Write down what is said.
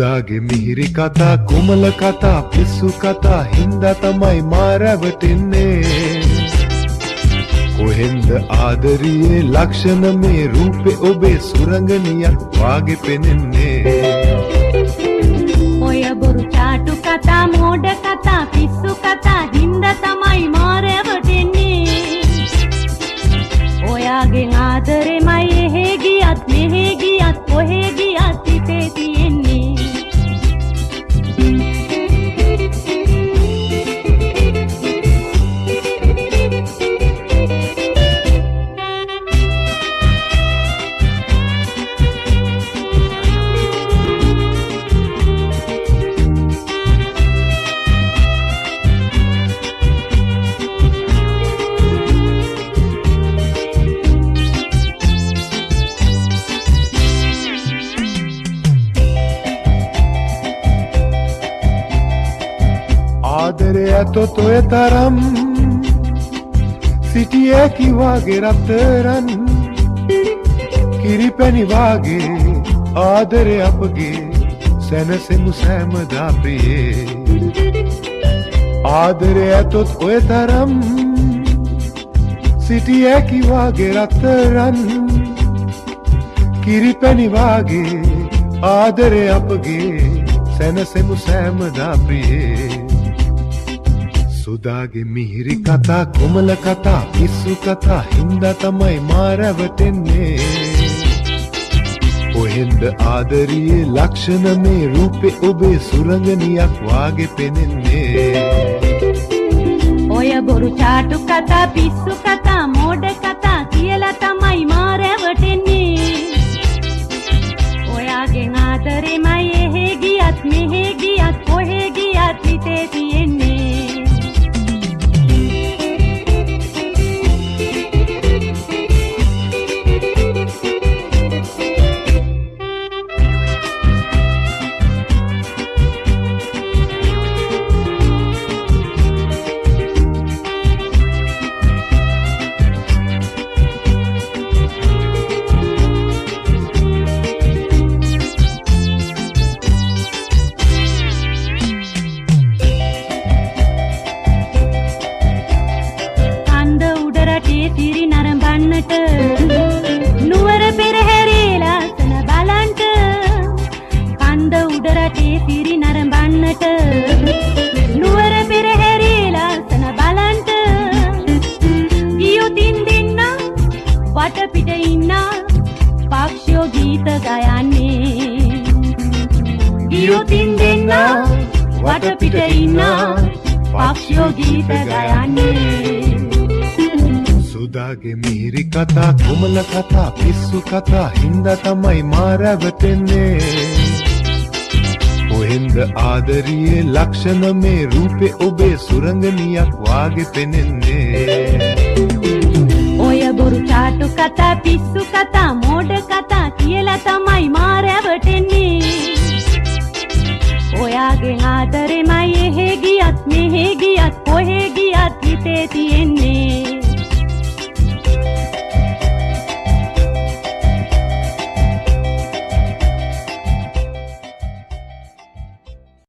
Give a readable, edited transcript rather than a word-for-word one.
සුදාගේ මිහිරි කතා කුමල කතා පිස්සු කතා හින්දා තමයි මා රැවටෙන්නේ කොහෙන්ද ආදරියේ ලක්ෂණ මේ රූපේ ඔබේ සුරංගනියක් වාගේ පෙනෙන්නේ ඔය බොරු චාටු කතා මෝඩ කතා පිස්සු කතා හින්දා තමයි මා රැවටෙන්නේ ඔයාගෙන් ආදරෙමයි එහෙ ගියත් මෙහෙ ගියත් කොහෙ ගියත් හිතේ තියෙන්නේ ආදරේ ඇතොත් ඔය තරම් සිටියේ කිවාගේ රත්තරන් කිරිපැණි වාගේ ආදරේ අපගේ සැනසෙමු සෑමදා ප්‍රියේ ආදරේ ඇතොත් ඔය තරම් සිටියේ කිවාගේ රත්තරන් කිරිපැණි වාගේ ආදරේ අපගේ සැනසෙමු සෑමදා ප්‍රියේ සුදාගේ මිහිරි කතා කුමල කතා පිස්සු කතා හින්දා තමයි මා රැවටෙන්නේ කොහෙන්ද ආදරියේ ලක්ෂණ මේ රූපේ ඔබේ සුරංගනියක් වාගේ පෙනෙන්නේ ඔය බොරු චාටු කතා පිස්සු කතා මෝඩ කතා කියලා තමයි මා රැවටෙන්නේ ඔයාගෙන් ආදරෙමයි එහෙ ගියත් මෙහෙ ගියත් කොහෙ ගියත් හිතේ තියෙන්නේ තිරි නරඹන්නට නුවර පෙරහැරේ ලස්සන බලන්ට කන්ද උඩ රටේ තිරි නරඹන්නට නුවර පෙරහැරේ ලස්සන බලන්ට ගියොතින් දෙන්න වටපිට ඉන්න පක්ෂෝ ගීත ගයන්නේ ගියොතින් දෙන්න වටපිට ඉන්න පක්ෂෝ ගීත ගයන්නේ සුදාගේ මිහිරි කතා කුමල කතා පිස්සු කතා හින්දා තමයි මා රැවටෙන්නේ කොහෙන්ද ආදරියේ ලක්ෂණ මේ රූපේ ඔබේ සුරංගනියක් වාගේ පෙනෙන්නේ ඔය බොරු චාටු කතා පිස්සු කතා මෝඩ කතා කියලා තමයි මා රැවටෙන්නේ ඔයාගෙන් ආදරෙමයි එහෙ ගියත් මෙහෙ ගියත් කොහෙ ගියත් හිතේ තියෙන්නේ